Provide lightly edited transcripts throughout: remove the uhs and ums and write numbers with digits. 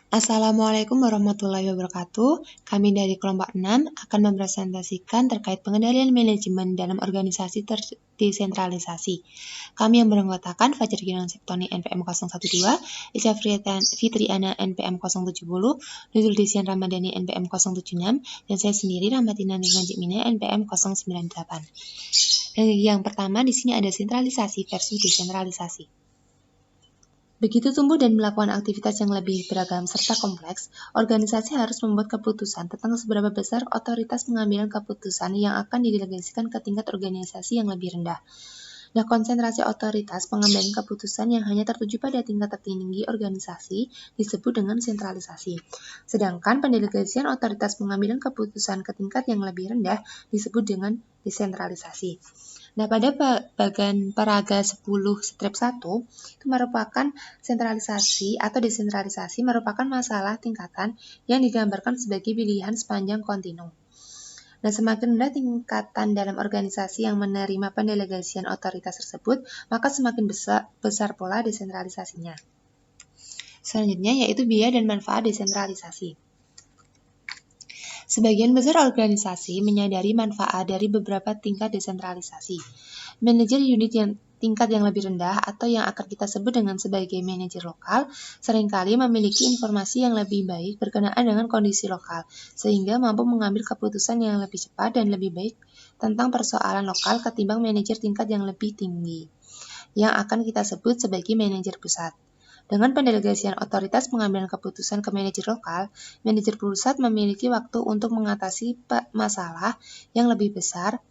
Assalamualaikum warahmatullahi wabarakatuh. Kami dari kelompok 6 akan mempresentasikan terkait pengendalian manajemen dalam organisasi terdesentralisasi. Kami yang beranggotakan Fajar Gilang Septoni NPM 012, Isya Fitriana NPM 070, Nuzul Desian Ramadhani NPM 076, dan saya sendiri Rahmatina Nurman Jimina NPM 098. Dan yang pertama di sini ada sentralisasi versus desentralisasi. Begitu tumbuh dan melakukan aktivitas yang lebih beragam serta kompleks, organisasi harus membuat keputusan tentang seberapa besar otoritas pengambilan keputusan yang akan didelegasikan ke tingkat organisasi yang lebih rendah. Nah, konsentrasi otoritas pengambilan keputusan yang hanya tertuju pada tingkat tertinggi organisasi disebut dengan sentralisasi. Sedangkan pendelegasian otoritas pengambilan keputusan ke tingkat yang lebih rendah disebut dengan desentralisasi. Nah, pada bagian paraga 10 strip 1 itu merupakan sentralisasi atau desentralisasi merupakan masalah tingkatan yang digambarkan sebagai pilihan sepanjang kontinum. Nah, semakin rendah tingkatan dalam organisasi yang menerima pendelegasian otoritas tersebut, maka semakin besar pola desentralisasinya. Selanjutnya yaitu biaya dan manfaat desentralisasi. Sebagian besar organisasi menyadari manfaat dari beberapa tingkat desentralisasi. Manajer unit yang tingkat yang lebih rendah atau yang akan kita sebut dengan sebagai manajer lokal seringkali memiliki informasi yang lebih baik berkenaan dengan kondisi lokal, sehingga mampu mengambil keputusan yang lebih cepat dan lebih baik tentang persoalan lokal ketimbang manajer tingkat yang lebih tinggi, yang akan kita sebut sebagai manajer pusat. Dengan pendelegasian otoritas pengambilan keputusan ke manajer lokal, manajer pusat memiliki waktu untuk mengatasi masalah yang lebih besar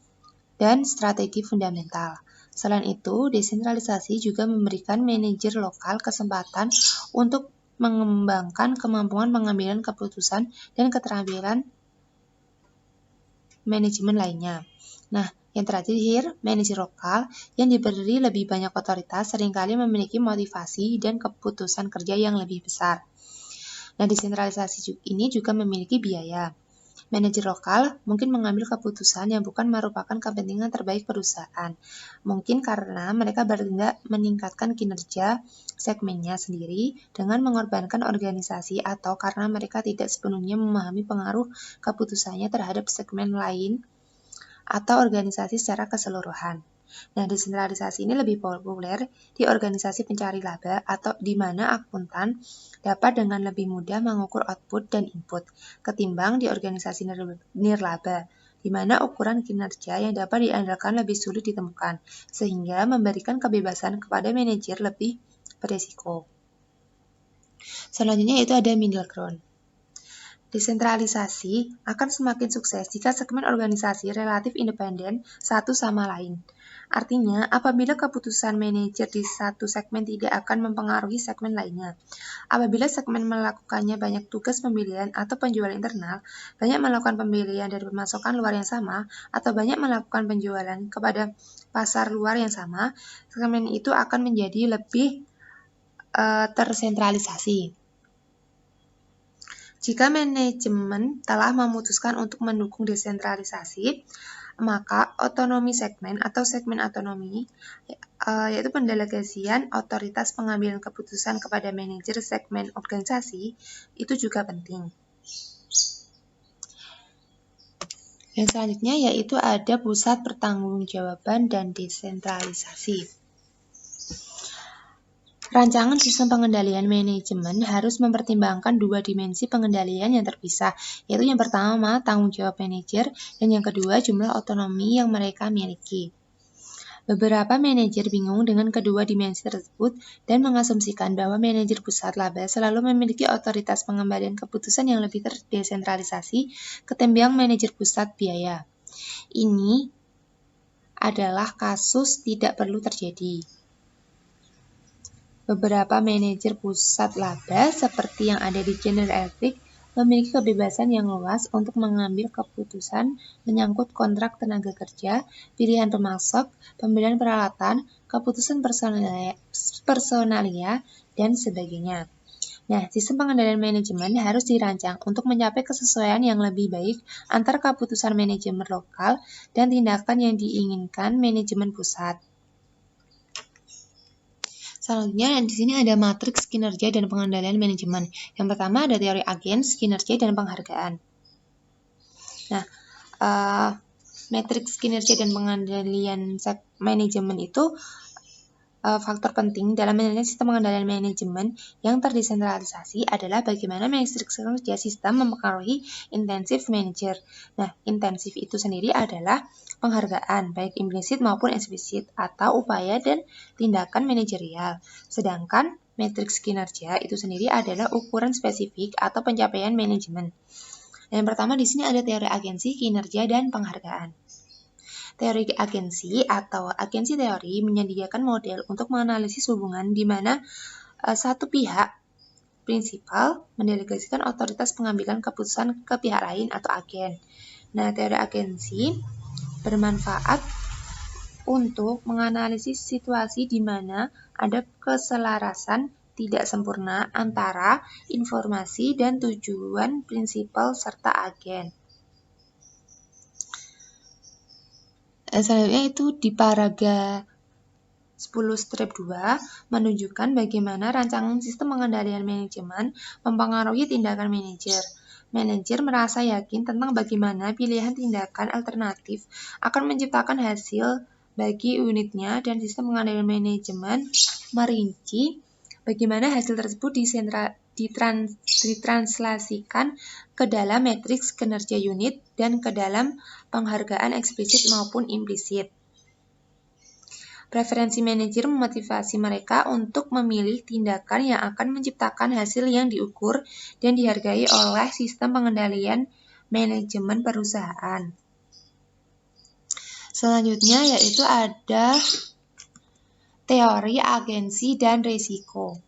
dan strategi fundamental. Selain itu, desentralisasi juga memberikan manajer lokal kesempatan untuk mengembangkan kemampuan pengambilan keputusan dan keterampilan manajemen lainnya. Nah, yang terakhir, manajer lokal yang diberi lebih banyak otoritas seringkali memiliki motivasi dan keputusan kerja yang lebih besar. Nah, desentralisasi ini juga memiliki biaya. Manajer lokal mungkin mengambil keputusan yang bukan merupakan kepentingan terbaik perusahaan. Mungkin karena mereka bertindak meningkatkan kinerja segmennya sendiri dengan mengorbankan organisasi atau karena mereka tidak sepenuhnya memahami pengaruh keputusannya terhadap segmen lain atau organisasi secara keseluruhan. Nah, desentralisasi ini lebih populer di organisasi pencari laba atau di mana akuntan dapat dengan lebih mudah mengukur output dan input ketimbang di organisasi nirlaba, di mana ukuran kinerja yang dapat diandalkan lebih sulit ditemukan, sehingga memberikan kebebasan kepada manajer lebih beresiko. Selanjutnya itu ada middle ground. Desentralisasi akan semakin sukses jika segmen organisasi relatif independen satu sama lain. Artinya, apabila keputusan manajer di satu segmen tidak akan mempengaruhi segmen lainnya. Apabila segmen melakukannya banyak tugas pembelian atau penjualan internal, banyak melakukan pembelian dari pemasukan luar yang sama, atau banyak melakukan penjualan kepada pasar luar yang sama, segmen itu akan menjadi lebih tersentralisasi. Jika manajemen telah memutuskan untuk mendukung desentralisasi, maka otonomi segmen atau segmen otonomi, yaitu pendelegasian otoritas pengambilan keputusan kepada manajer segmen organisasi, itu juga penting. Yang selanjutnya yaitu ada pusat pertanggungjawaban dan desentralisasi. Rancangan sistem pengendalian manajemen harus mempertimbangkan dua dimensi pengendalian yang terpisah, yaitu yang pertama tanggung jawab manajer dan yang kedua jumlah otonomi yang mereka miliki. Beberapa manajer bingung dengan kedua dimensi tersebut dan mengasumsikan bahwa manajer pusat laba selalu memiliki otoritas pengambilan keputusan yang lebih terdesentralisasi ketimbang manajer pusat biaya. Ini adalah kasus tidak perlu terjadi. Beberapa manajer pusat laba seperti yang ada di General Electric memiliki kebebasan yang luas untuk mengambil keputusan menyangkut kontrak tenaga kerja, pilihan pemasok, pembelian peralatan, keputusan personalia, dan sebagainya. Nah, sistem pengendalian manajemen harus dirancang untuk mencapai kesesuaian yang lebih baik antar keputusan manajemen lokal dan tindakan yang diinginkan manajemen pusat. Selanjutnya di sini ada matriks kinerja dan pengendalian manajemen. Yang pertama ada teori agens, kinerja, dan penghargaan. Nah, matriks kinerja dan pengendalian manajemen itu faktor penting dalam menilai sistem pengendalian manajemen yang terdesentralisasi adalah bagaimana matriks kinerja sistem mempengaruhi intensif manager. Nah, intensif itu sendiri adalah penghargaan, baik implisit maupun eksplisit, atau upaya dan tindakan manajerial. Sedangkan matriks kinerja itu sendiri adalah ukuran spesifik atau pencapaian manajemen. Yang pertama di sini ada teori agensi, kinerja, dan penghargaan. Teori agensi atau agensi teori menyediakan model untuk menganalisis hubungan di mana satu pihak prinsipal mendelegasikan otoritas pengambilan keputusan ke pihak lain atau agen. Nah, teori agensi bermanfaat untuk menganalisis situasi di mana ada keselarasan tidak sempurna antara informasi dan tujuan prinsipal serta agen. Selanjutnya itu di paragraf 10-2 menunjukkan bagaimana rancangan sistem pengendalian manajemen mempengaruhi tindakan manajer. Manajer merasa yakin tentang bagaimana pilihan tindakan alternatif akan menciptakan hasil bagi unitnya, dan sistem pengendalian manajemen merinci bagaimana hasil tersebut ditranslasikan ke dalam matriks kinerja unit dan ke dalam penghargaan eksplisit maupun implisit. Preferensi manajer memotivasi mereka untuk memilih tindakan yang akan menciptakan hasil yang diukur dan dihargai oleh sistem pengendalian manajemen perusahaan. Selanjutnya yaitu ada teori agensi dan risiko.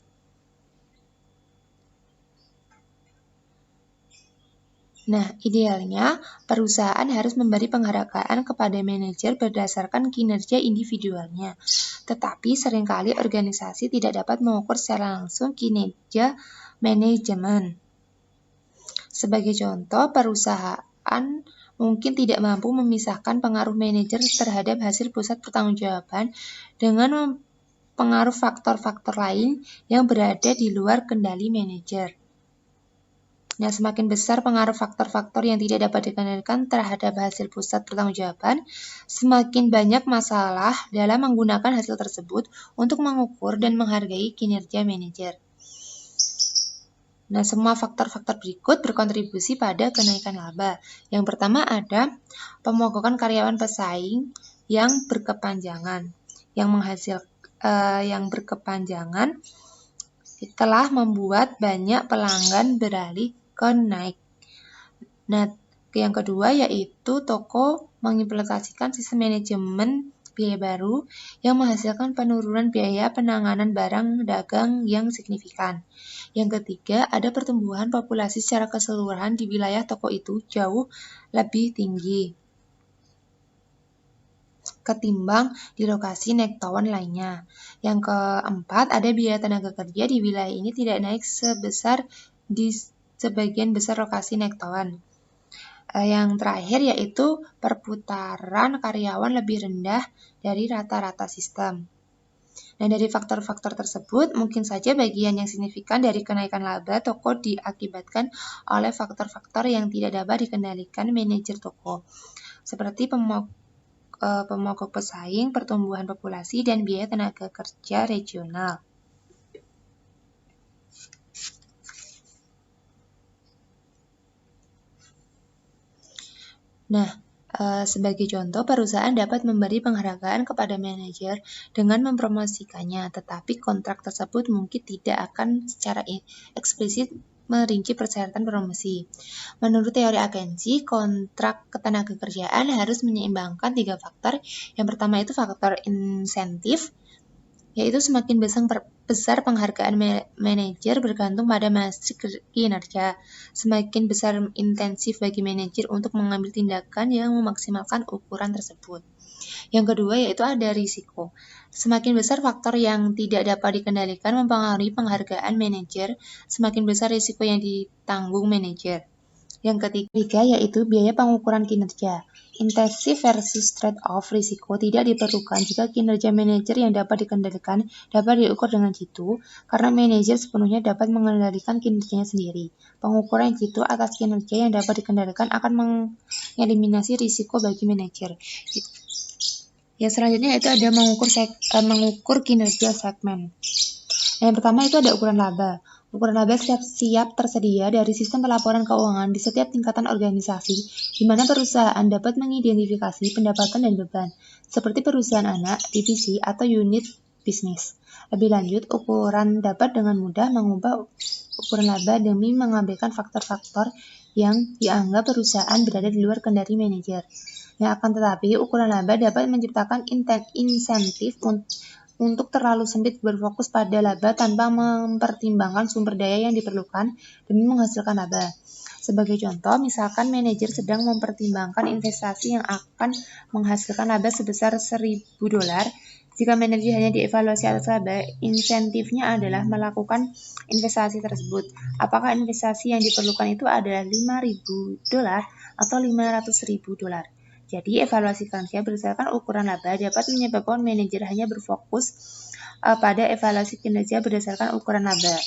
Nah, idealnya perusahaan harus memberi penghargaan kepada manajer berdasarkan kinerja individualnya. Tetapi seringkali organisasi tidak dapat mengukur secara langsung kinerja manajemen. Sebagai contoh, perusahaan mungkin tidak mampu memisahkan pengaruh manajer terhadap hasil pusat pertanggungjawaban dengan pengaruh faktor-faktor lain yang berada di luar kendali manajer. Nah, semakin besar pengaruh faktor-faktor yang tidak dapat dikendalikan terhadap hasil pusat pertanggungjawaban, semakin banyak masalah dalam menggunakan hasil tersebut untuk mengukur dan menghargai kinerja manajer. Nah, semua faktor-faktor berikut berkontribusi pada kenaikan laba. Yang pertama ada pemogokan karyawan pesaing yang berkepanjangan, yang berkepanjangan telah membuat banyak pelanggan beralih ke Nike. Nah, yang kedua yaitu toko mengimplementasikan sistem manajemen biaya baru yang menghasilkan penurunan biaya penanganan barang dagang yang signifikan. Yang ketiga, ada pertumbuhan populasi secara keseluruhan di wilayah toko itu jauh lebih tinggi ketimbang di lokasi Nektowan lainnya. Yang keempat, ada biaya tenaga kerja di wilayah ini tidak naik sebesar di sebagian besar lokasi Nektowan. Yang terakhir yaitu perputaran karyawan lebih rendah dari rata-rata sistem. Nah, dari faktor-faktor tersebut, mungkin saja bagian yang signifikan dari kenaikan laba toko diakibatkan oleh faktor-faktor yang tidak dapat dikendalikan manajer toko, seperti pemogok pesaing, pertumbuhan populasi, dan biaya tenaga kerja regional. Nah, sebagai contoh, perusahaan dapat memberi penghargaan kepada manajer dengan mempromosikannya, tetapi kontrak tersebut mungkin tidak akan secara eksplisit merinci persyaratan promosi. Menurut teori agensi, kontrak ketenagakerjaan harus menyeimbangkan 3 faktor. Yang pertama itu faktor insentif, yaitu semakin besar penghargaan manajer bergantung pada matriks kinerja. Semakin besar intensif bagi manajer untuk mengambil tindakan yang memaksimalkan ukuran tersebut. Yang kedua yaitu ada risiko. Semakin besar faktor yang tidak dapat dikendalikan mempengaruhi penghargaan manajer, semakin besar risiko yang ditanggung manajer. Yang ketiga yaitu biaya pengukuran kinerja. intensif versus trade-off risiko tidak diperlukan jika kinerja manajer yang dapat dikendalikan dapat diukur dengan jitu, karena manajer sepenuhnya dapat mengendalikan kinerjanya sendiri. Pengukuran jitu atas kinerja yang dapat dikendalikan akan mengeliminasi risiko bagi manajer. Yang selanjutnya itu ada mengukur kinerja segmen. Yang pertama itu ada ukuran laba. Ukuran laba siap tersedia dari sistem pelaporan keuangan di setiap tingkatan organisasi, di mana perusahaan dapat mengidentifikasi pendapatan dan beban, seperti perusahaan anak, divisi, atau unit bisnis. Lebih lanjut, ukuran dapat dengan mudah mengubah ukuran laba demi mengabaikan faktor-faktor yang dianggap perusahaan berada di luar kendali manajer. Akan tetapi, ukuran laba dapat menciptakan insentif untuk terlalu sempit berfokus pada laba tanpa mempertimbangkan sumber daya yang diperlukan demi menghasilkan laba. Sebagai contoh, misalkan manajer sedang mempertimbangkan investasi yang akan menghasilkan laba sebesar $1.000. Jika manajer hanya dievaluasi atas laba, insentifnya adalah melakukan investasi tersebut. Apakah investasi yang diperlukan itu adalah $5.000 atau $500.000? Jadi, evaluasi kinerja berdasarkan ukuran laba dapat menyebabkan manajer hanya berfokus pada evaluasi kinerja berdasarkan ukuran laba.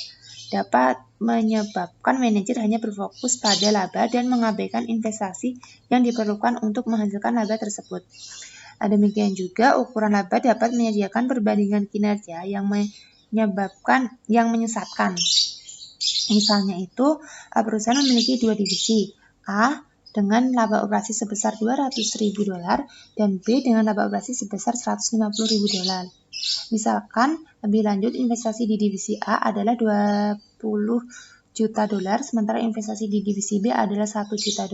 Dapat menyebabkan manajer hanya berfokus pada laba dan mengabaikan investasi yang diperlukan untuk menghasilkan laba tersebut. Demikian juga, ukuran laba dapat menyediakan perbandingan kinerja yang menyesatkan. Misalnya itu, perusahaan memiliki 2 divisi, A dengan laba operasi sebesar $200.000 dan B dengan laba operasi sebesar $150.000. Misalkan lebih lanjut, investasi di divisi A adalah $20 juta, sementara investasi di divisi B adalah $1 juta.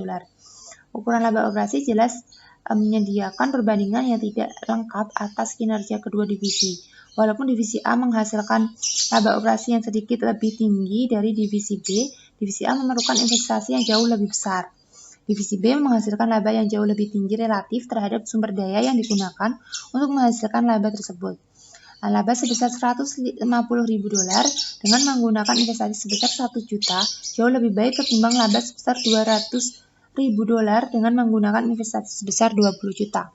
Ukuran laba operasi jelas menyediakan perbandingan yang tidak lengkap atas kinerja kedua divisi. Walaupun divisi A menghasilkan laba operasi yang sedikit lebih tinggi dari divisi B, divisi A memerlukan investasi yang jauh lebih besar. Divisi B menghasilkan laba yang jauh lebih tinggi relatif terhadap sumber daya yang digunakan untuk menghasilkan laba tersebut. Laba sebesar $150.000 dengan menggunakan investasi sebesar $1 juta jauh lebih baik ketimbang laba sebesar $200.000 dengan menggunakan investasi sebesar $20 juta.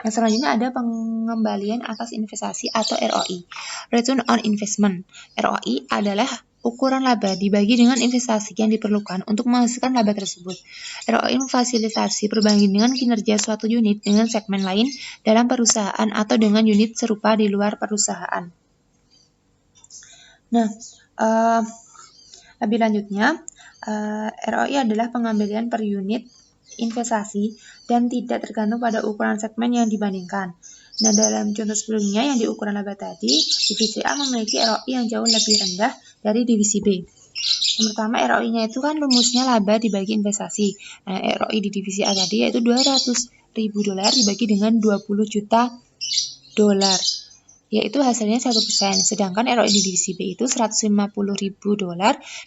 Yang selanjutnya ada pengembalian atas investasi atau ROI. Return on Investment. ROI adalah ukuran laba dibagi dengan investasi yang diperlukan untuk menghasilkan laba tersebut. ROI memfasilitasi perbandingan kinerja suatu unit dengan segmen lain dalam perusahaan atau dengan unit serupa di luar perusahaan. Lebih lanjutnya, ROI adalah pengembalian per unit investasi dan tidak tergantung pada ukuran segmen yang dibandingkan. Dalam contoh sebelumnya yang di ukuran laba tadi, divisi A memiliki ROI yang jauh lebih rendah dari divisi B. Yang pertama, ROI-nya itu kan rumusnya laba dibagi investasi. ROI di divisi A tadi yaitu $200.000 dibagi dengan $20 juta, yaitu hasilnya 1%. Sedangkan ROI di divisi B itu $150.000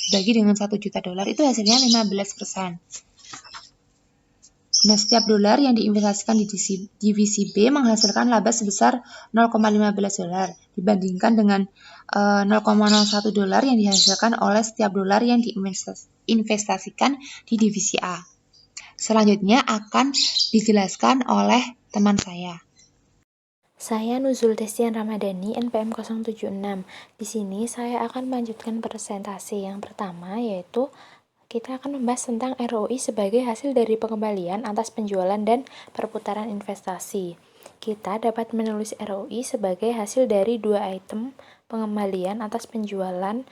dibagi dengan $1 juta, itu hasilnya 15%. Setiap dolar yang diinvestasikan di divisi B menghasilkan laba sebesar $0,15 dibandingkan dengan $0,01 yang dihasilkan oleh setiap dolar yang diinvestasikan di divisi A. Selanjutnya akan dijelaskan oleh teman saya. Saya Nuzul Destian Ramadhani, NPM 076. Di sini saya akan melanjutkan presentasi yang pertama, yaitu kita akan membahas tentang ROI sebagai hasil dari pengembalian atas penjualan dan perputaran investasi. Kita dapat menulis ROI sebagai hasil dari dua item pengembalian atas penjualan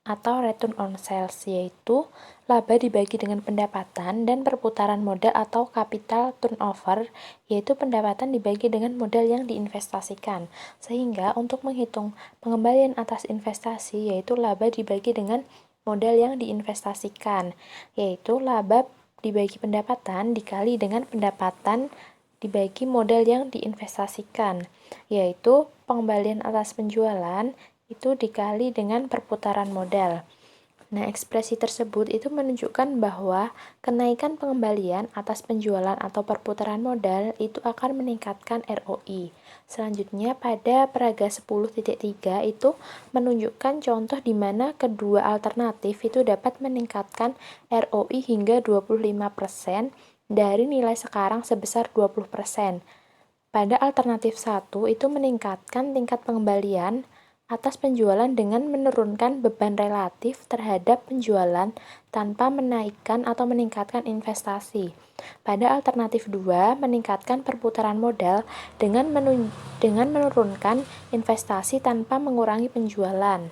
atau return on sales, yaitu laba dibagi dengan pendapatan dan perputaran modal atau capital turnover, yaitu pendapatan dibagi dengan modal yang diinvestasikan. Sehingga untuk menghitung pengembalian atas investasi, yaitu laba dibagi dengan modal yang diinvestasikan, yaitu laba dibagi pendapatan dikali dengan pendapatan dibagi modal yang diinvestasikan, yaitu pengembalian atas penjualan itu dikali dengan perputaran modal. Ekspresi tersebut itu menunjukkan bahwa kenaikan pengembalian atas penjualan atau perputaran modal itu akan meningkatkan ROI. Selanjutnya pada paragraf 10.3 itu menunjukkan contoh di mana kedua alternatif itu dapat meningkatkan ROI hingga 25% dari nilai sekarang sebesar 20%. Pada alternatif 1 itu meningkatkan tingkat pengembalian atas penjualan dengan menurunkan beban relatif terhadap penjualan tanpa menaikkan atau meningkatkan investasi. Pada alternatif 2, meningkatkan perputaran modal dengan menurunkan investasi tanpa mengurangi penjualan.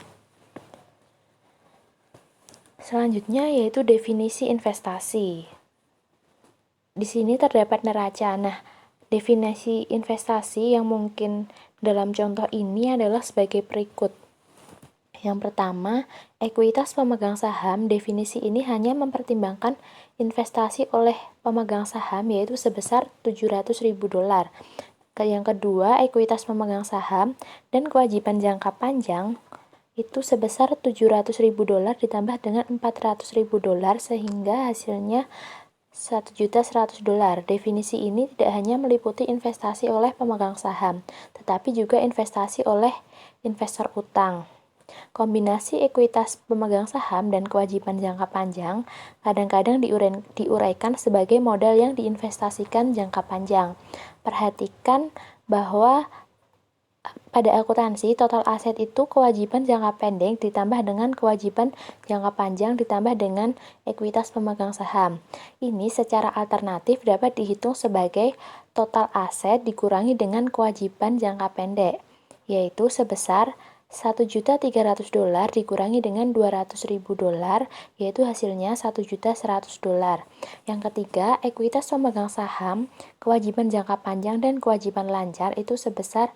Selanjutnya yaitu definisi investasi. Di sini terdapat neraca. Nah, definisi investasi yang mungkin dalam contoh ini adalah sebagai berikut. Yang pertama, ekuitas pemegang saham. Definisi ini hanya mempertimbangkan investasi oleh pemegang saham yaitu sebesar $700.000. Yang kedua, ekuitas pemegang saham dan kewajiban jangka panjang itu sebesar $700.000 ditambah dengan $400.000 sehingga hasilnya $1.100.000. Definisi ini tidak hanya meliputi investasi oleh pemegang saham, tetapi juga investasi oleh investor utang. Kombinasi ekuitas pemegang saham dan kewajiban jangka panjang kadang-kadang diuraikan sebagai modal yang diinvestasikan jangka panjang. Perhatikan bahwa pada akuntansi, total aset itu kewajiban jangka pendek ditambah dengan kewajiban jangka panjang ditambah dengan ekuitas pemegang saham. Ini secara alternatif dapat dihitung sebagai total aset dikurangi dengan kewajiban jangka pendek, yaitu sebesar $1.300.000 dikurangi dengan $200.000, yaitu hasilnya $1.100.000. Yang ketiga, ekuitas pemegang saham, kewajiban jangka panjang dan kewajiban lancar itu sebesar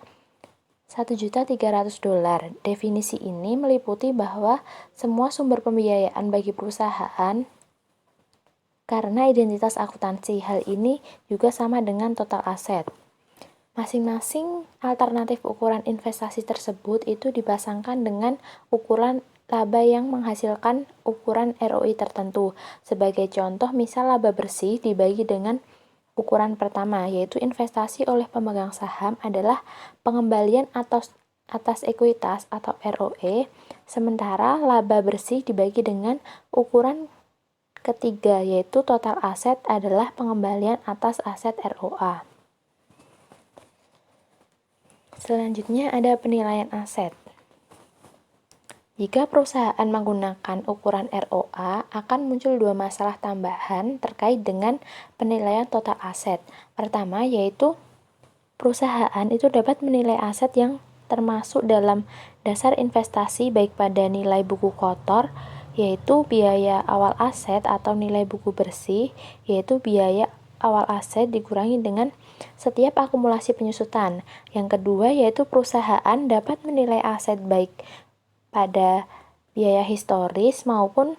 $1.300.000. Definisi ini meliputi bahwa semua sumber pembiayaan bagi perusahaan karena identitas akuntansi. Hal ini juga sama dengan total aset. Masing-masing alternatif ukuran investasi tersebut itu dipasangkan dengan ukuran laba yang menghasilkan ukuran ROI tertentu. Sebagai contoh, misal laba bersih dibagi dengan ukuran pertama, yaitu investasi oleh pemegang saham adalah pengembalian atas ekuitas atau ROE, sementara laba bersih dibagi dengan ukuran ketiga, yaitu total aset adalah pengembalian atas aset ROA. Selanjutnya ada penilaian aset. Jika perusahaan menggunakan ukuran ROA, akan muncul dua masalah tambahan terkait dengan penilaian total aset. Pertama, yaitu perusahaan itu dapat menilai aset yang termasuk dalam dasar investasi baik pada nilai buku kotor, yaitu biaya awal aset, atau nilai buku bersih, yaitu biaya awal aset dikurangi dengan setiap akumulasi penyusutan. Yang kedua, yaitu perusahaan dapat menilai aset baik pada biaya historis maupun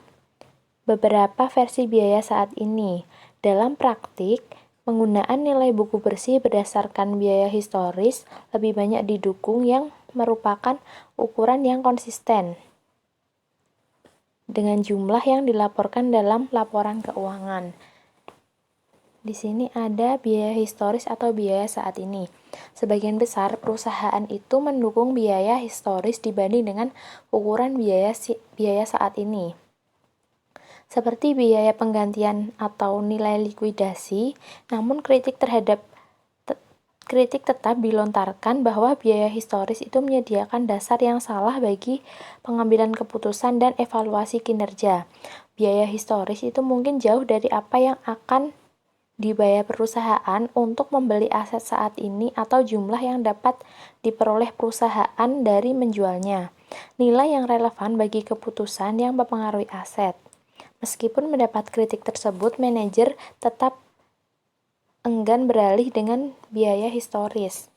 beberapa versi biaya saat ini. Dalam praktik, penggunaan nilai buku bersih berdasarkan biaya historis lebih banyak didukung yang merupakan ukuran yang konsisten dengan jumlah yang dilaporkan dalam laporan keuangan. Di sini ada biaya historis atau biaya saat ini. Sebagian besar perusahaan itu mendukung biaya historis dibanding dengan ukuran biaya saat ini. Seperti biaya penggantian atau nilai likuidasi, namun kritik tetap dilontarkan bahwa biaya historis itu menyediakan dasar yang salah bagi pengambilan keputusan dan evaluasi kinerja. Biaya historis itu mungkin jauh dari apa yang akan dibayar perusahaan untuk membeli aset saat ini atau jumlah yang dapat diperoleh perusahaan dari menjualnya. Nilai yang relevan bagi keputusan yang mempengaruhi aset. Meskipun mendapat kritik tersebut, manajer tetap enggan beralih dengan biaya historis.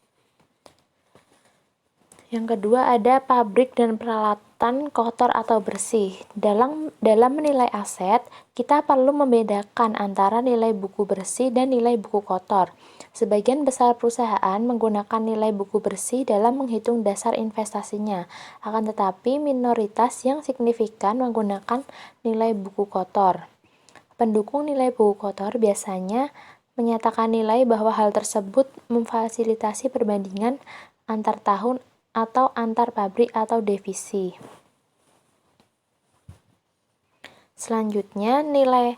Yang kedua ada pabrik dan peralatan kotor atau bersih. Dalam menilai aset, kita perlu membedakan antara nilai buku bersih dan nilai buku kotor. Sebagian besar perusahaan menggunakan nilai buku bersih dalam menghitung dasar investasinya, akan tetapi minoritas yang signifikan menggunakan nilai buku kotor. Pendukung nilai buku kotor biasanya menyatakan nilai bahwa hal tersebut memfasilitasi perbandingan antar tahun atau antar pabrik atau divisi. Selanjutnya, nilai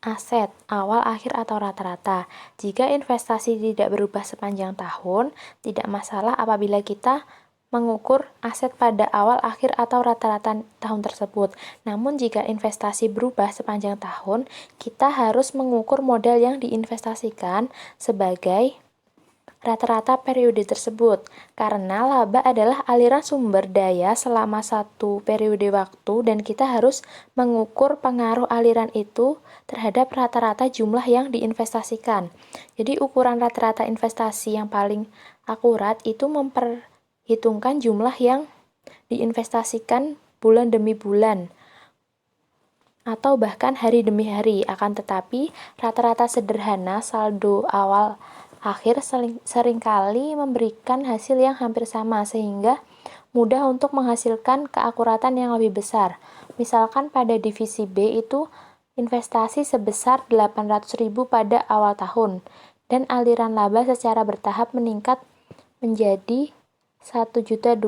aset, awal, akhir, atau rata-rata. Jika investasi tidak berubah sepanjang tahun, tidak masalah apabila kita mengukur aset pada awal, akhir, atau rata-rata tahun tersebut. Namun jika investasi berubah sepanjang tahun, kita harus mengukur modal yang diinvestasikan sebagai rata-rata periode tersebut, karena laba adalah aliran sumber daya selama satu periode waktu dan kita harus mengukur pengaruh aliran itu terhadap rata-rata jumlah yang diinvestasikan. Jadi ukuran rata-rata investasi yang paling akurat itu memperhitungkan jumlah yang diinvestasikan bulan demi bulan atau bahkan hari demi hari. Akan tetapi, rata-rata sederhana saldo awal akhir seringkali memberikan hasil yang hampir sama, sehingga mudah untuk menghasilkan keakuratan yang lebih besar. Misalkan pada divisi B itu investasi sebesar 800.000 pada awal tahun, dan aliran laba secara bertahap meningkat menjadi 1.200.000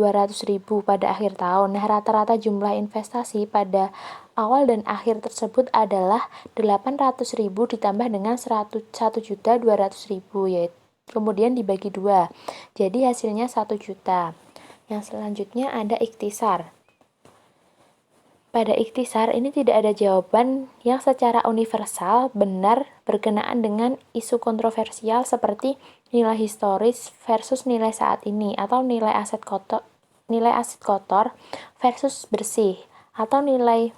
pada akhir tahun. Nah, rata-rata jumlah investasi pada awal dan akhir tersebut adalah 800.000 ditambah dengan 1.200.000, yaitu kemudian dibagi 2. Jadi hasilnya 1 juta. Yang selanjutnya ada ikhtisar. Pada ikhtisar ini tidak ada jawaban yang secara universal benar berkenaan dengan isu kontroversial seperti nilai historis versus nilai saat ini, atau nilai aset kotor versus bersih, atau nilai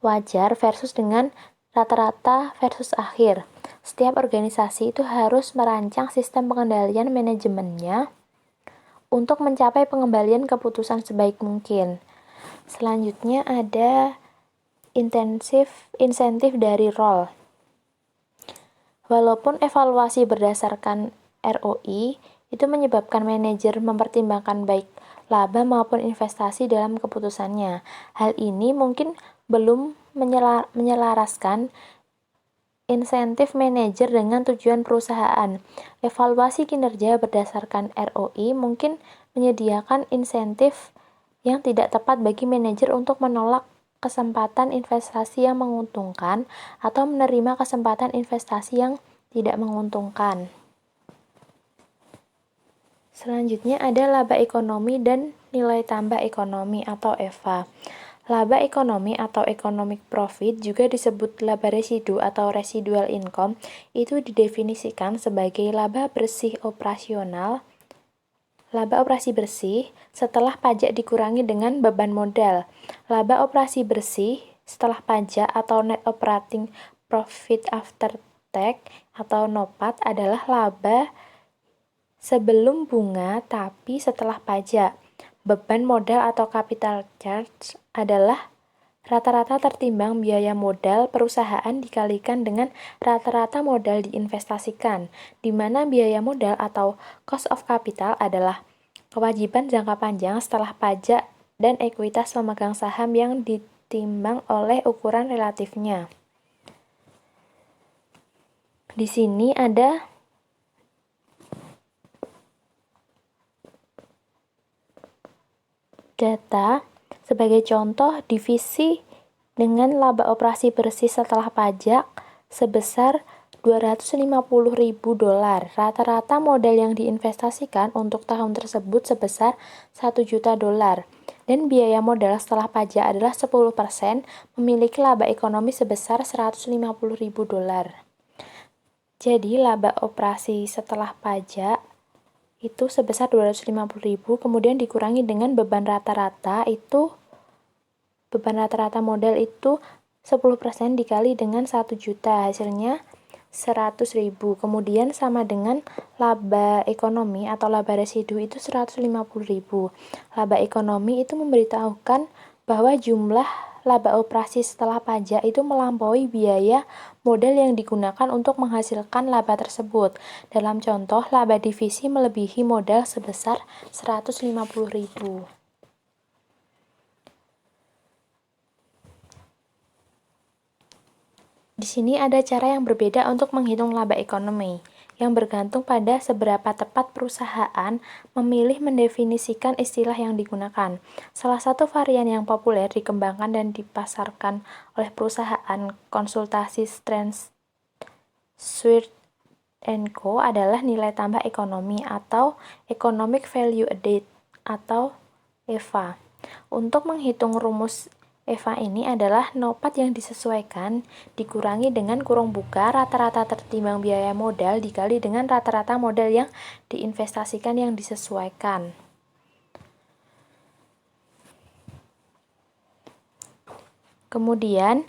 wajar versus dengan rata-rata versus akhir. Setiap organisasi itu harus merancang sistem pengendalian manajemennya untuk mencapai pengembalian keputusan sebaik mungkin. Selanjutnya ada insentif dari role. Walaupun evaluasi berdasarkan ROI itu menyebabkan manajer mempertimbangkan baik laba maupun investasi dalam keputusannya. Hal ini mungkin belum menyelaraskan insentif manajer dengan tujuan perusahaan. Evaluasi kinerja berdasarkan ROI mungkin menyediakan insentif yang tidak tepat bagi manajer untuk menolak kesempatan investasi yang menguntungkan atau menerima kesempatan investasi yang tidak menguntungkan. Selanjutnya ada laba ekonomi dan nilai tambah ekonomi atau EVA. Laba ekonomi atau economic profit, juga disebut laba residu atau residual income, itu didefinisikan sebagai laba bersih operasional, laba operasi bersih setelah pajak dikurangi dengan beban modal. Laba operasi bersih setelah pajak atau net operating profit after tax atau NOPAT adalah laba sebelum bunga tapi setelah pajak. Beban modal atau capital charge adalah rata-rata tertimbang biaya modal perusahaan dikalikan dengan rata-rata modal diinvestasikan, di mana biaya modal atau cost of capital adalah kewajiban jangka panjang setelah pajak dan ekuitas pemegang saham yang ditimbang oleh ukuran relatifnya. Di sini ada data. Sebagai contoh, divisi dengan laba operasi bersih setelah pajak sebesar $250.000. Rata-rata modal yang diinvestasikan untuk tahun tersebut sebesar $1 juta. Dan biaya modal setelah pajak adalah 10%, memiliki laba ekonomi sebesar $150.000. Jadi laba operasi setelah pajak itu sebesar 250.000, kemudian dikurangi dengan beban rata-rata modal itu 10% dikali dengan 1 juta, hasilnya 100.000. Kemudian sama dengan laba ekonomi atau laba residu itu 150.000. Laba ekonomi itu memberitahukan bahwa jumlah laba operasi setelah pajak itu melampaui biaya modal yang digunakan untuk menghasilkan laba tersebut. Dalam contoh, laba divisi melebihi modal sebesar 150.000. Di sini ada cara yang berbeda untuk menghitung laba ekonomi. yang bergantung pada seberapa tepat perusahaan memilih mendefinisikan istilah yang digunakan. Salah satu varian yang populer dikembangkan dan dipasarkan oleh perusahaan konsultasi Sword Co. adalah nilai tambah ekonomi atau Economic Value Added atau EVA. Untuk menghitung rumus EVA ini adalah nopat yang disesuaikan dikurangi dengan kurung buka rata-rata tertimbang biaya modal dikali dengan rata-rata modal yang diinvestasikan yang disesuaikan. Kemudian,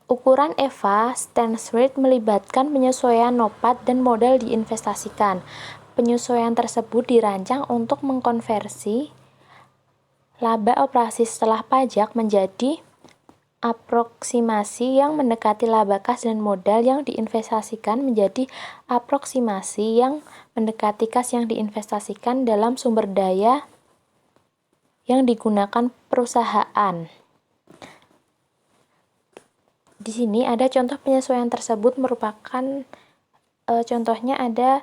ukuran EVA Stainsworth melibatkan penyesuaian nopat dan modal diinvestasikan. Penyesuaian tersebut dirancang untuk mengkonversi laba operasi setelah pajak menjadi aproksimasi yang mendekati laba kas dan modal yang diinvestasikan menjadi aproksimasi yang mendekati kas yang diinvestasikan dalam sumber daya yang digunakan perusahaan. Di sini ada contoh penyesuaian tersebut merupakan contohnya ada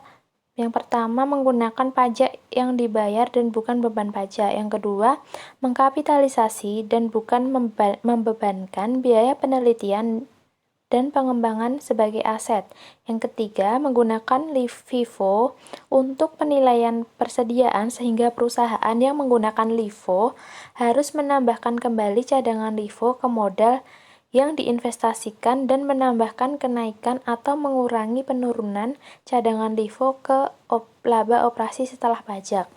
yang pertama, menggunakan pajak yang dibayar dan bukan beban pajak. Yang kedua, mengkapitalisasi dan bukan membebankan biaya penelitian dan pengembangan sebagai aset. Yang ketiga, menggunakan LIFO untuk penilaian persediaan sehingga perusahaan yang menggunakan LIFO harus menambahkan kembali cadangan LIFO ke modal yang diinvestasikan dan menambahkan kenaikan atau mengurangi penurunan cadangan LIFO ke laba operasi setelah pajak.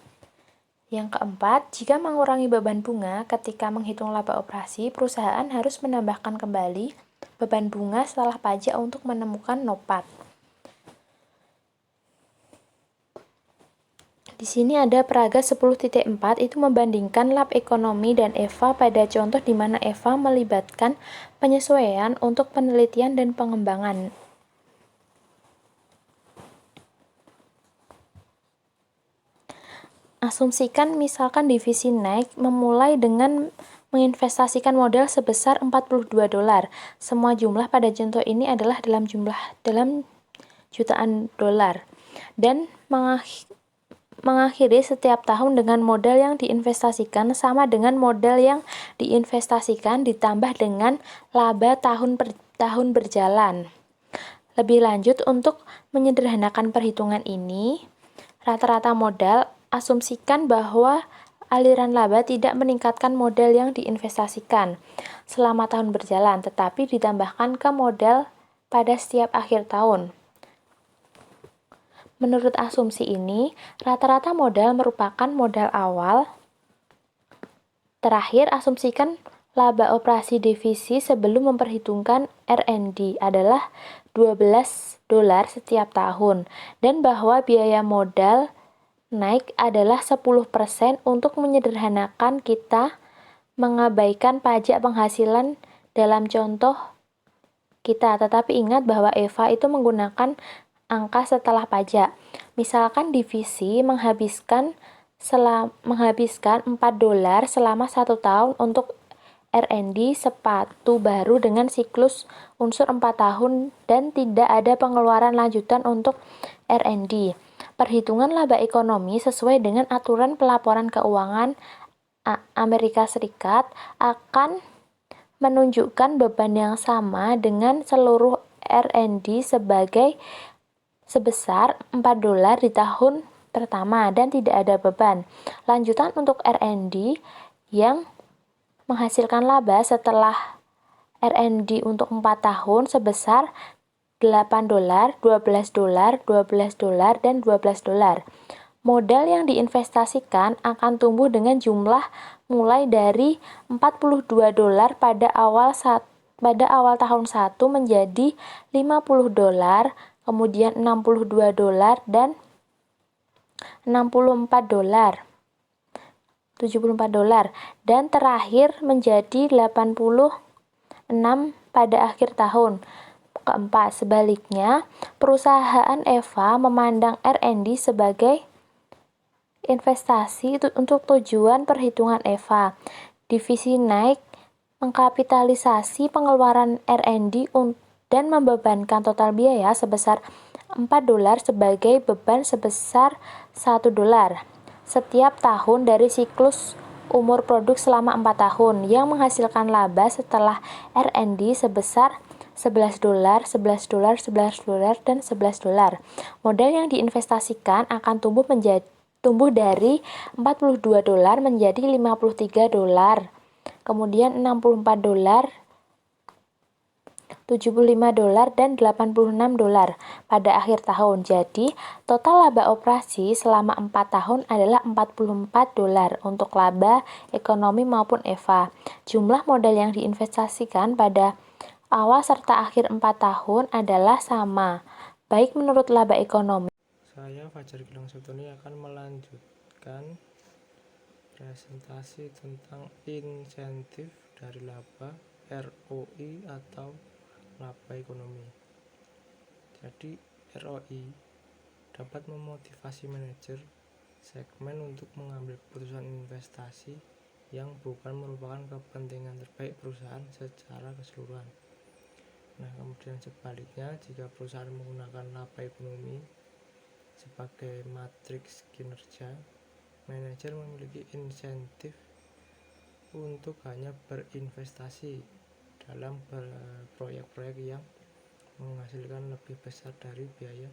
Yang keempat, jika mengurangi beban bunga ketika menghitung laba operasi, perusahaan harus menambahkan kembali beban bunga setelah pajak untuk menemukan nopat. Di sini ada peraga 10.4 itu membandingkan lab ekonomi dan EVA pada contoh di mana EVA melibatkan penyesuaian untuk penelitian dan pengembangan. Asumsikan misalkan divisi naik memulai dengan menginvestasikan modal sebesar $42. Semua jumlah pada contoh ini adalah dalam jutaan dolar dan mengakhiri setiap tahun dengan modal yang diinvestasikan sama dengan modal yang diinvestasikan ditambah dengan laba tahun berjalan. Lebih lanjut, untuk menyederhanakan perhitungan ini, rata-rata modal asumsikan bahwa aliran laba tidak meningkatkan modal yang diinvestasikan selama tahun berjalan, tetapi ditambahkan ke modal pada setiap akhir tahun. Menurut asumsi ini, rata-rata modal merupakan modal awal. Terakhir, asumsikan laba operasi divisi sebelum memperhitungkan R&D adalah $12 setiap tahun, dan bahwa biaya modal naik adalah 10%. Untuk menyederhanakan, kita mengabaikan pajak penghasilan dalam contoh kita, tetapi ingat bahwa EVA itu menggunakan angka setelah pajak. Misalkan divisi menghabiskan $4 selama 1 tahun untuk R&D sepatu baru dengan siklus unsur 4 tahun dan tidak ada pengeluaran lanjutan untuk R&D. Perhitungan laba ekonomi sesuai dengan aturan pelaporan keuangan Amerika Serikat akan menunjukkan beban yang sama dengan seluruh R&D sebesar $4 di tahun pertama dan tidak ada beban. Lanjutan untuk R&D yang menghasilkan laba setelah R&D untuk 4 tahun sebesar $8, $12, $12, dan $12. Modal yang diinvestasikan akan tumbuh dengan jumlah mulai dari $42 pada awal tahun 1 menjadi $50, kemudian $62 dan $74, $74, dan terakhir menjadi $86 pada akhir tahun keempat. Sebaliknya, perusahaan EVA memandang R&D sebagai investasi untuk tujuan perhitungan EVA. Divisi naik mengkapitalisasi pengeluaran R&D dan membebankan total biaya sebesar $4 sebagai beban sebesar $1 setiap tahun dari siklus umur produk selama 4 tahun yang menghasilkan laba setelah R&D sebesar $11, $11, $11, dan $11. Modal yang diinvestasikan akan tumbuh dari $42 menjadi $53, kemudian $64, $75, dan $86 pada akhir tahun. Jadi, total laba operasi selama 4 tahun adalah $44 untuk laba ekonomi maupun EVA. Jumlah modal yang diinvestasikan pada awal serta akhir 4 tahun adalah sama, baik menurut laba ekonomi. Saya Fajar Gilang Sutoni akan melanjutkan presentasi tentang insentif dari laba ROI atau laba ekonomi. Jadi ROI dapat memotivasi manajer segmen untuk mengambil keputusan investasi yang bukan merupakan kepentingan terbaik perusahaan secara keseluruhan. Nah, kemudian sebaliknya, jika perusahaan menggunakan laba ekonomi sebagai matriks kinerja, manajer memiliki insentif untuk hanya berinvestasi dalam proyek-proyek yang menghasilkan lebih besar dari biaya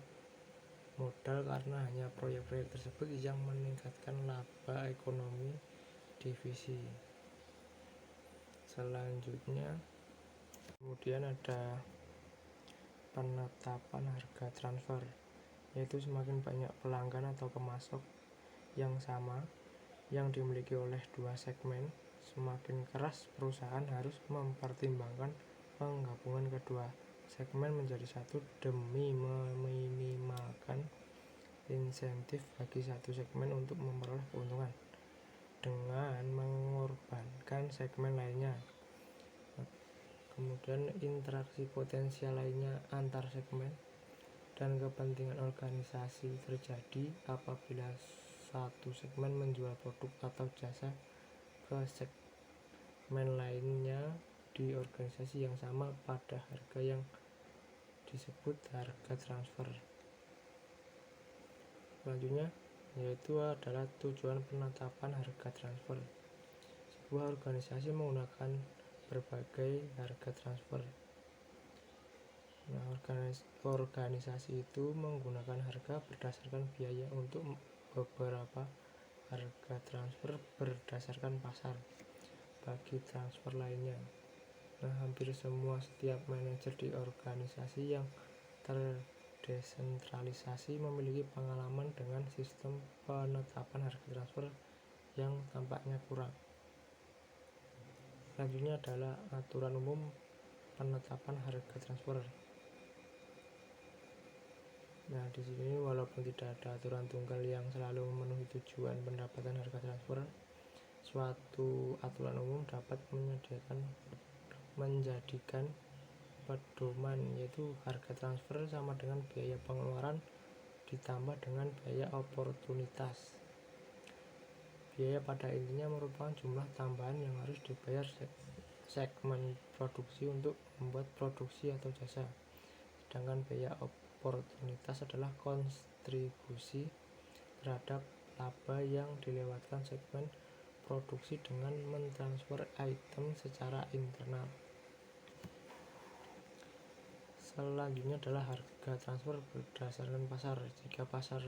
modal karena hanya proyek-proyek tersebut yang meningkatkan laba ekonomi divisi. Selanjutnya, kemudian ada penetapan harga transfer, yaitu semakin banyak pelanggan atau pemasok yang sama yang dimiliki oleh dua segmen, semakin keras perusahaan harus mempertimbangkan penggabungan kedua segmen menjadi satu demi meminimalkan insentif bagi satu segmen untuk memperoleh keuntungan dengan mengorbankan segmen lainnya. Kemudian interaksi potensial lainnya antar segmen dan kepentingan organisasi terjadi apabila satu segmen menjual produk atau jasa ke segmen lainnya di organisasi yang sama pada harga yang disebut harga transfer. Selanjutnya yaitu adalah tujuan penetapan harga transfer. Sebuah organisasi menggunakan berbagai harga transfer. Nah, organisasi itu menggunakan harga berdasarkan biaya untuk beberapa harga transfer berdasarkan pasar bagi transfer lainnya. Nah, hampir setiap manajer di organisasi yang terdesentralisasi memiliki pengalaman dengan sistem penetapan harga transfer yang tampaknya kurang. Selanjutnya adalah aturan umum penetapan harga transfer. Nah, di sini walaupun tidak ada aturan tunggal yang selalu memenuhi tujuan pendapatan harga transfer, suatu aturan umum dapat menjadikan pedoman, yaitu harga transfer sama dengan biaya pengeluaran ditambah dengan biaya oportunitas. Biaya pada intinya merupakan jumlah tambahan yang harus dibayar segmen produksi untuk membuat produksi atau jasa. Sedangkan biaya oportunitas adalah kontribusi terhadap laba yang dilewatkan segmen produksi dengan mentransfer item secara internal. Selanjutnya adalah harga transfer berdasarkan pasar. Jika pasar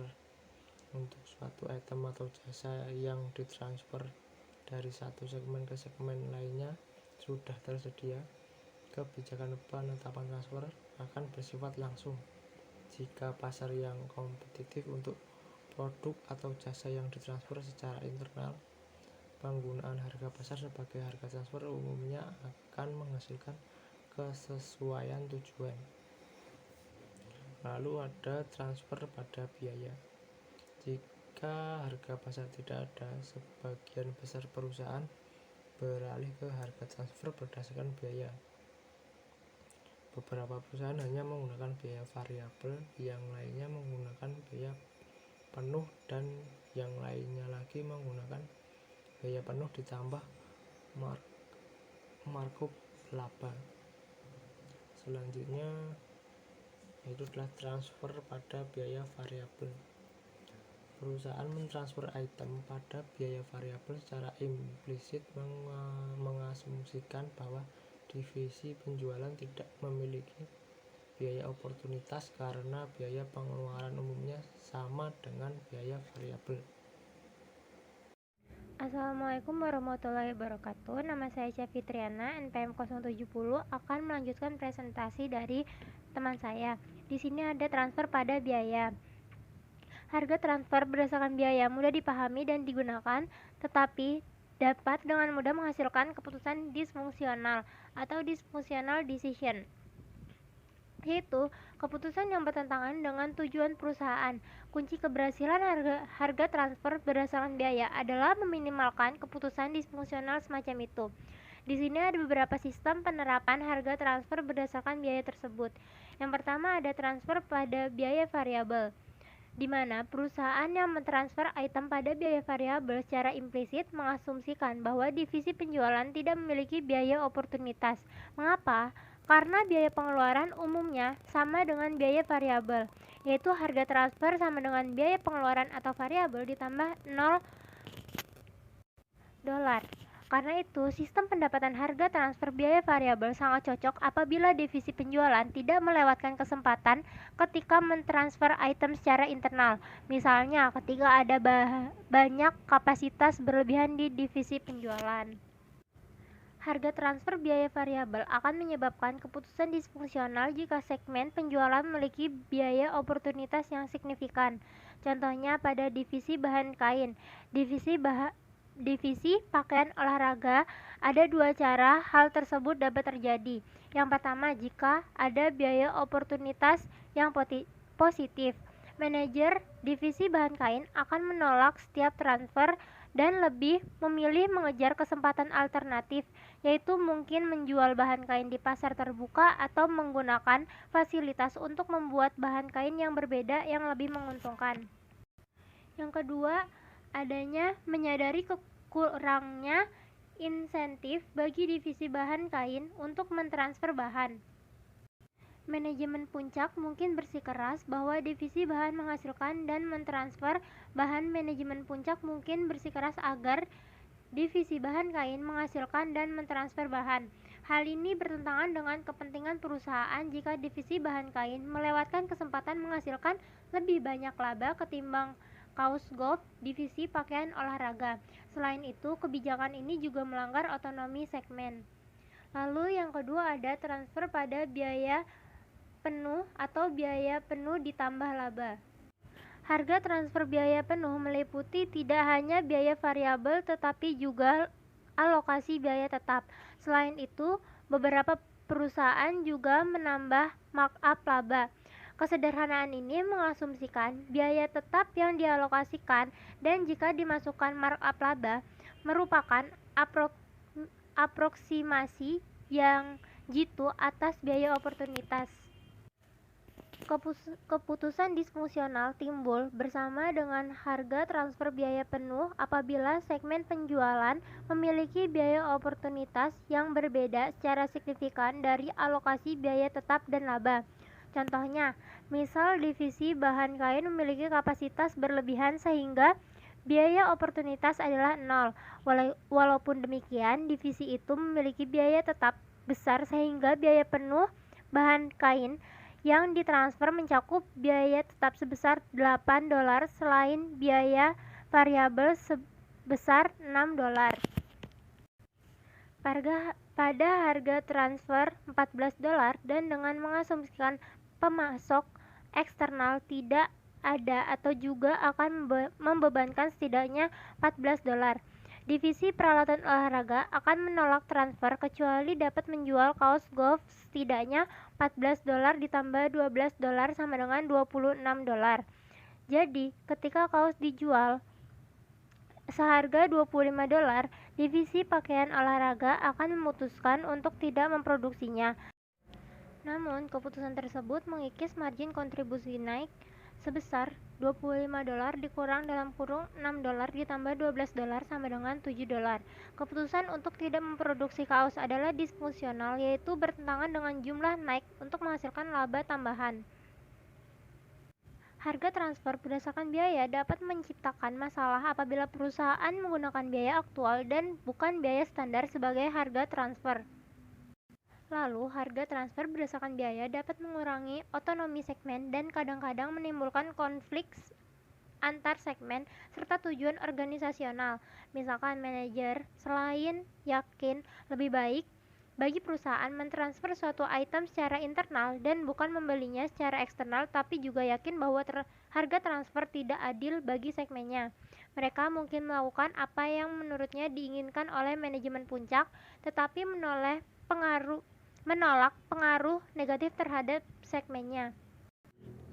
untuk suatu item atau jasa yang ditransfer dari satu segmen ke segmen lainnya sudah tersedia, kebijakan penetapan transfer akan bersifat langsung. Jika pasar yang kompetitif untuk produk atau jasa yang ditransfer secara internal, penggunaan harga pasar sebagai harga transfer umumnya akan menghasilkan kesesuaian tujuan. Lalu ada transfer pada biaya. Jika harga pasar tidak ada, sebagian besar perusahaan beralih ke harga transfer berdasarkan biaya. Beberapa perusahaan hanya menggunakan biaya variabel, yang lainnya menggunakan biaya penuh, dan yang lainnya lagi menggunakan biaya penuh ditambah markup laba. Selanjutnya yaitu adalah transfer pada biaya variabel. Perusahaan mentransfer item pada biaya variabel secara implisit mengasumsikan bahwa divisi penjualan tidak memiliki biaya oportunitas karena biaya pengeluaran umumnya sama dengan biaya variabel. Assalamualaikum warahmatullahi wabarakatuh. Nama saya Cia Fitriana, NPM 070, akan melanjutkan presentasi dari teman saya. Di sini ada transfer pada biaya. Harga transfer berdasarkan biaya mudah dipahami dan digunakan, tetapi dapat dengan mudah menghasilkan keputusan disfungsional atau dysfunctional decision, yaitu keputusan yang bertentangan dengan tujuan perusahaan. Kunci keberhasilan harga transfer berdasarkan biaya adalah meminimalkan keputusan disfungsional semacam itu. Di sini ada beberapa sistem penerapan harga transfer berdasarkan biaya tersebut. Yang pertama ada transfer pada biaya variabel, di mana perusahaan yang mentransfer item pada biaya variabel secara implisit mengasumsikan bahwa divisi penjualan tidak memiliki biaya oportunitas. Mengapa? Karena biaya pengeluaran umumnya sama dengan biaya variabel, yaitu harga transfer sama dengan biaya pengeluaran atau variabel ditambah $0. Karena itu, sistem pendapatan harga transfer biaya variabel sangat cocok apabila divisi penjualan tidak melewatkan kesempatan ketika mentransfer item secara internal. Misalnya, ketika ada banyak kapasitas berlebihan di divisi penjualan. Harga transfer biaya variabel akan menyebabkan keputusan disfungsional jika segmen penjualan memiliki biaya oportunitas yang signifikan. Contohnya pada divisi bahan kain, divisi pakaian olahraga, ada dua cara hal tersebut dapat terjadi. Yang pertama, jika ada biaya oportunitas yang positif, manajer divisi bahan kain akan menolak setiap transfer dan lebih memilih mengejar kesempatan alternatif, yaitu mungkin menjual bahan kain di pasar terbuka atau menggunakan fasilitas untuk membuat bahan kain yang berbeda yang lebih menguntungkan. Yang kedua, adanya menyadari kurangnya insentif bagi divisi bahan kain untuk mentransfer bahan. Manajemen puncak mungkin bersikeras bahwa divisi bahan menghasilkan dan mentransfer bahan. Manajemen puncak mungkin bersikeras agar divisi bahan kain menghasilkan dan mentransfer bahan. Hal ini bertentangan dengan kepentingan perusahaan jika divisi bahan kain melewatkan kesempatan menghasilkan lebih banyak laba ketimbang kaos golf divisi pakaian olahraga. Selain itu, kebijakan ini juga melanggar otonomi segmen. Lalu yang kedua ada transfer pada biaya penuh atau biaya penuh ditambah laba. Harga transfer biaya penuh meliputi tidak hanya biaya variabel tetapi juga alokasi biaya tetap. Selain itu, beberapa perusahaan juga menambah markup laba. Kesederhanaan ini mengasumsikan biaya tetap yang dialokasikan dan jika dimasukkan markup laba merupakan aproksimasi yang jitu atas biaya oportunitas. Keputusan disfungsional timbul bersama dengan harga transfer biaya penuh apabila segmen penjualan memiliki biaya oportunitas yang berbeda secara signifikan dari alokasi biaya tetap dan laba. Contohnya, misal divisi bahan kain memiliki kapasitas berlebihan sehingga biaya oportunitas adalah 0. Walaupun demikian, divisi itu memiliki biaya tetap besar sehingga biaya penuh bahan kain yang ditransfer mencakup biaya tetap sebesar $8 selain biaya variabel sebesar $6. Pada harga transfer $14 dan dengan mengasumsikan pemasok eksternal tidak ada atau juga akan membebankan setidaknya $14. Divisi peralatan olahraga akan menolak transfer kecuali dapat menjual kaos golf setidaknya $14 ditambah $12 sama dengan $26. Jadi, ketika kaos dijual seharga $25, divisi pakaian olahraga akan memutuskan untuk tidak memproduksinya. Namun, keputusan tersebut mengikis margin kontribusi naik sebesar $25 dikurang dalam kurung $6 ditambah $12 sama dengan $7. Keputusan untuk tidak memproduksi kaos adalah disfungsional, yaitu bertentangan dengan jumlah naik untuk menghasilkan laba tambahan. Harga transfer berdasarkan biaya dapat menciptakan masalah apabila perusahaan menggunakan biaya aktual dan bukan biaya standar sebagai harga transfer. Lalu, harga transfer berdasarkan biaya dapat mengurangi otonomi segmen dan kadang-kadang menimbulkan konflik antar segmen serta tujuan organisasional. Misalkan manajer selain yakin lebih baik bagi perusahaan mentransfer suatu item secara internal dan bukan membelinya secara eksternal, tapi juga yakin bahwa harga transfer tidak adil bagi segmennya. Mereka mungkin melakukan apa yang menurutnya diinginkan oleh manajemen puncak, tetapi menolak pengaruh negatif terhadap segmennya.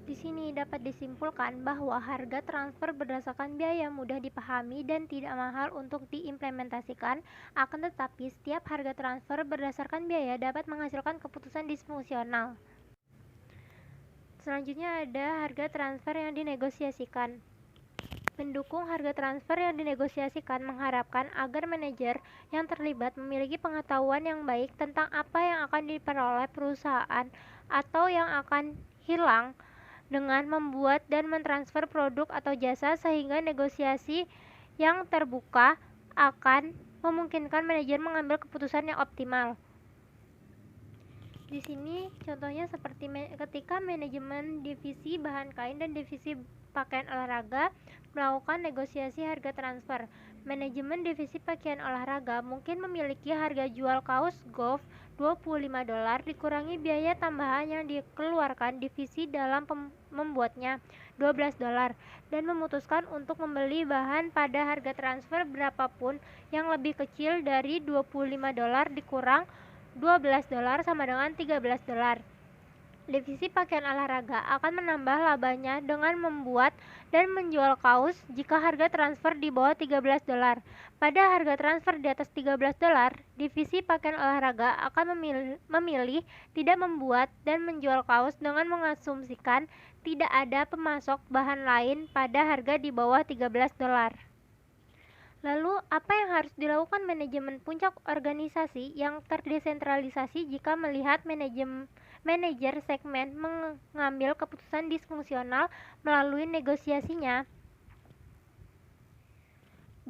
Di sini dapat disimpulkan bahwa harga transfer berdasarkan biaya mudah dipahami dan tidak mahal untuk diimplementasikan, akan tetapi setiap harga transfer berdasarkan biaya dapat menghasilkan keputusan disfungsional. Selanjutnya ada harga transfer yang dinegosiasikan. Pendukung harga transfer yang dinegosiasikan mengharapkan agar manajer yang terlibat memiliki pengetahuan yang baik tentang apa yang akan diperoleh perusahaan atau yang akan hilang dengan membuat dan mentransfer produk atau jasa, sehingga negosiasi yang terbuka akan memungkinkan manajer mengambil keputusan yang optimal. Di sini contohnya seperti ketika manajemen divisi bahan kain dan divisi pakaian olahraga melakukan negosiasi harga transfer. Manajemen divisi pakaian olahraga mungkin memiliki harga jual kaos golf $25 dikurangi biaya tambahan yang dikeluarkan divisi dalam membuatnya $12 dan memutuskan untuk membeli bahan pada harga transfer berapapun yang lebih kecil dari $25 dikurang $12 sama dengan $13. Divisi pakaian olahraga akan menambah labanya dengan membuat dan menjual kaos jika harga transfer di bawah $13. Pada harga transfer di atas $13, divisi pakaian olahraga akan memilih tidak membuat dan menjual kaos dengan mengasumsikan tidak ada pemasok bahan lain pada harga di bawah $13. Lalu, apa yang harus dilakukan manajemen puncak organisasi yang terdesentralisasi jika melihat manajer segmen mengambil keputusan disfungsional melalui negosiasinya?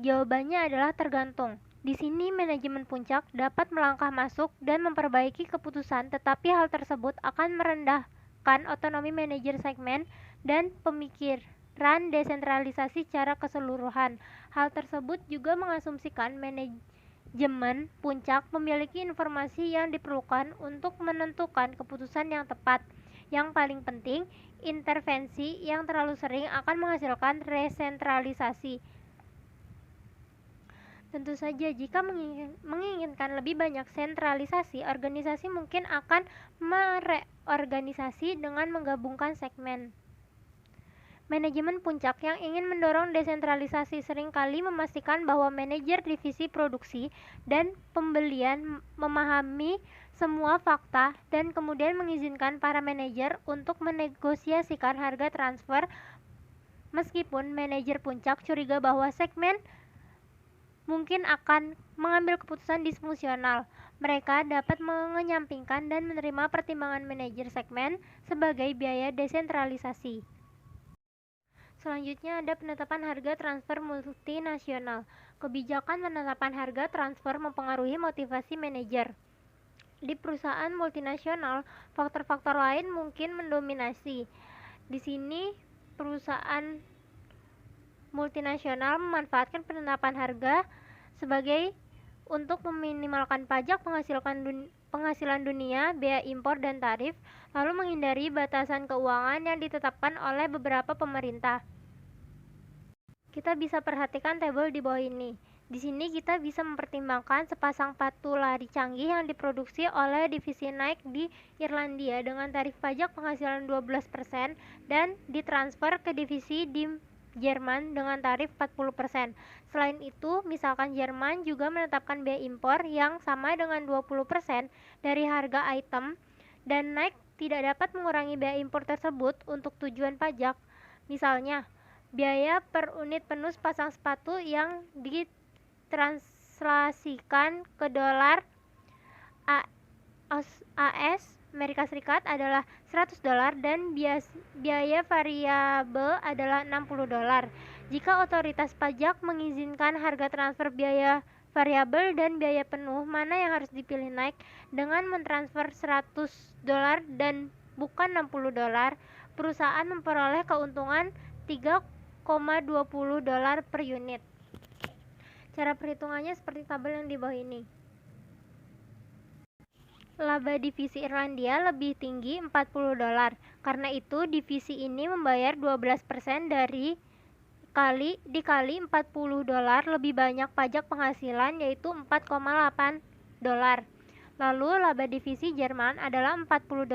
Jawabannya adalah tergantung. Di sini manajemen puncak dapat melangkah masuk dan memperbaiki keputusan, tetapi hal tersebut akan merendahkan otonomi manajer segmen dan pemikiran desentralisasi secara keseluruhan. Hal tersebut juga mengasumsikan manajemen puncak memiliki informasi yang diperlukan untuk menentukan keputusan yang tepat. Yang paling penting, intervensi yang terlalu sering akan menghasilkan resentralisasi. Tentu saja, jika menginginkan lebih banyak sentralisasi, organisasi mungkin akan mereorganisasi dengan menggabungkan segmen. Manajemen puncak yang ingin mendorong desentralisasi seringkali memastikan bahwa manajer divisi produksi dan pembelian memahami semua fakta dan kemudian mengizinkan para manajer untuk menegosiasikan harga transfer. Meskipun manajer puncak curiga bahwa segmen mungkin akan mengambil keputusan disfungsional, mereka dapat menyampingkan dan menerima pertimbangan manajer segmen sebagai biaya desentralisasi. Selanjutnya ada penetapan harga transfer multinasional. Kebijakan penetapan harga transfer mempengaruhi motivasi manajer. Di perusahaan multinasional, faktor-faktor lain mungkin mendominasi. Di sini, perusahaan multinasional memanfaatkan penetapan harga sebagai untuk meminimalkan pajak penghasilan dunia, bea impor dan tarif, lalu menghindari batasan keuangan yang ditetapkan oleh beberapa pemerintah. Kita bisa perhatikan tabel di bawah ini. Di sini kita bisa mempertimbangkan sepasang sepatu lari canggih yang diproduksi oleh divisi Nike di Irlandia dengan tarif pajak penghasilan 12% dan ditransfer ke divisi di Jerman dengan tarif 40%. Selain itu, misalkan Jerman juga menetapkan bea impor yang sama dengan 20% dari harga item dan Nike tidak dapat mengurangi bea impor tersebut untuk tujuan pajak. Misalnya, biaya per unit penuh sepasang sepatu yang ditranslasikan ke dolar AS Amerika Serikat adalah $100 dan biaya variabel adalah $60. Jika otoritas pajak mengizinkan harga transfer biaya variabel dan biaya penuh, mana yang harus dipilih naik? Dengan mentransfer $100 dan bukan $60, perusahaan memperoleh keuntungan $3,20 per unit. Cara perhitungannya seperti tabel yang di bawah ini. Laba divisi Irlandia lebih tinggi $40. Karena itu divisi ini membayar 12% dikali $40 lebih banyak pajak penghasilan, yaitu $4,8. Lalu laba divisi Jerman adalah $40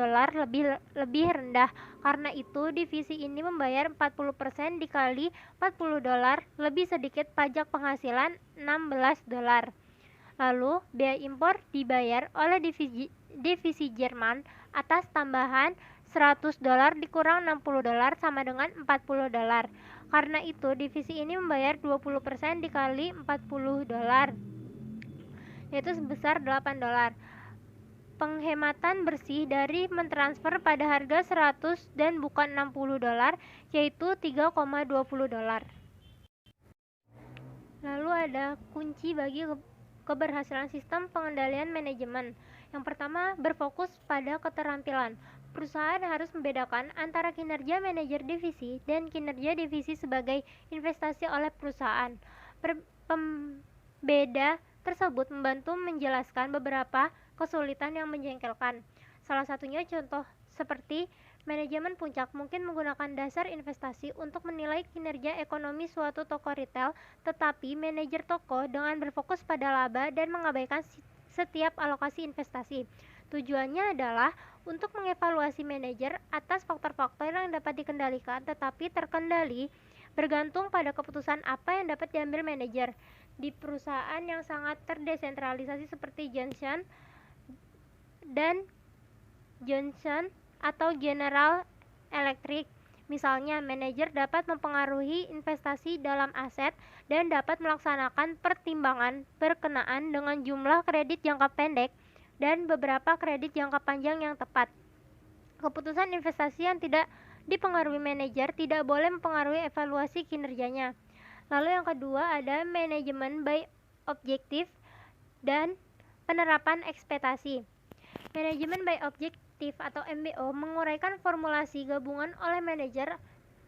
lebih rendah. Karena itu divisi ini membayar 40% dikali $40 lebih sedikit pajak penghasilan, $16. Lalu, biaya impor dibayar oleh divisi Jerman atas tambahan $100 dikurang $60 sama dengan $40. Karena itu, divisi ini membayar 20% dikali $40, yaitu sebesar $8. Penghematan bersih dari mentransfer pada harga 100 dan bukan $60, yaitu $3,20. Lalu ada kunci bagi keberhasilan sistem pengendalian manajemen. Yang pertama, berfokus pada keterampilan. Perusahaan harus membedakan antara kinerja manajer divisi dan kinerja divisi sebagai investasi oleh perusahaan. Pembeda tersebut membantu menjelaskan beberapa kesulitan yang menjengkelkan. Salah satunya contoh seperti manajemen puncak mungkin menggunakan dasar investasi untuk menilai kinerja ekonomi suatu toko retail, tetapi manajer toko dengan berfokus pada laba dan mengabaikan setiap alokasi investasi. Tujuannya adalah untuk mengevaluasi manajer atas faktor-faktor yang dapat dikendalikan tetapi terkendali bergantung pada keputusan apa yang dapat diambil manajer. Di perusahaan yang sangat terdesentralisasi seperti Johnson dan Johnson atau General Electric, misalnya, manajer dapat mempengaruhi investasi dalam aset dan dapat melaksanakan pertimbangan berkenaan dengan jumlah kredit jangka pendek dan beberapa kredit jangka panjang yang tepat. Keputusan investasi yang tidak dipengaruhi manajer tidak boleh mempengaruhi evaluasi kinerjanya. Lalu yang kedua ada manajemen by objektif dan penerapan ekspektasi. Manajemen by objektif atau MBO menguraikan formulasi gabungan oleh manajer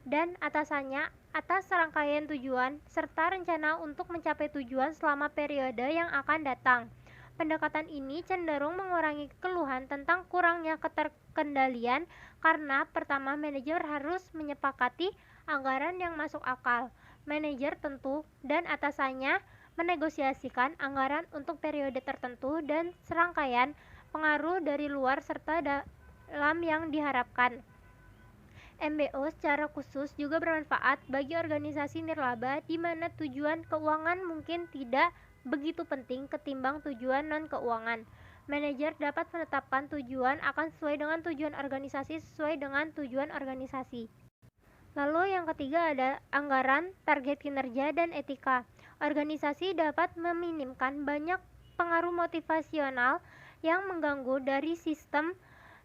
dan atasannya atas serangkaian tujuan serta rencana untuk mencapai tujuan selama periode yang akan datang. Pendekatan ini cenderung mengurangi keluhan tentang kurangnya keterkendalian karena pertama, manajer harus menyepakati anggaran yang masuk akal. Manajer tentu dan atasannya menegosiasikan anggaran untuk periode tertentu dan serangkaian pengaruh dari luar serta dalam yang diharapkan. MBO secara khusus juga bermanfaat bagi organisasi nirlaba di mana tujuan keuangan mungkin tidak begitu penting ketimbang tujuan non-keuangan. Manajer dapat menetapkan tujuan akan sesuai dengan tujuan organisasi sesuai dengan tujuan organisasi. Lalu yang ketiga ada anggaran, target kinerja, dan etika. Organisasi dapat meminimkan banyak pengaruh motivasional yang mengganggu dari sistem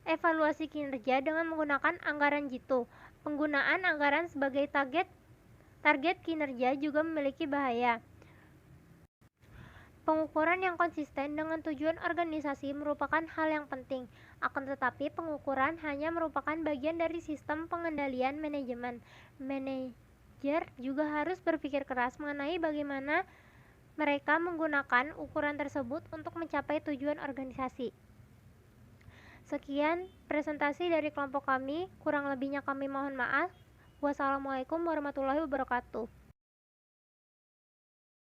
evaluasi kinerja dengan menggunakan anggaran jitu. Penggunaan anggaran sebagai target kinerja juga memiliki bahaya. Pengukuran yang konsisten dengan tujuan organisasi merupakan hal yang penting. Akan tetapi, pengukuran hanya merupakan bagian dari sistem pengendalian manajemen. Manajer juga harus berpikir keras mengenai bagaimana mereka menggunakan ukuran tersebut untuk mencapai tujuan organisasi. Sekian presentasi dari kelompok kami, kurang lebihnya kami mohon maaf. Wassalamualaikum warahmatullahi wabarakatuh.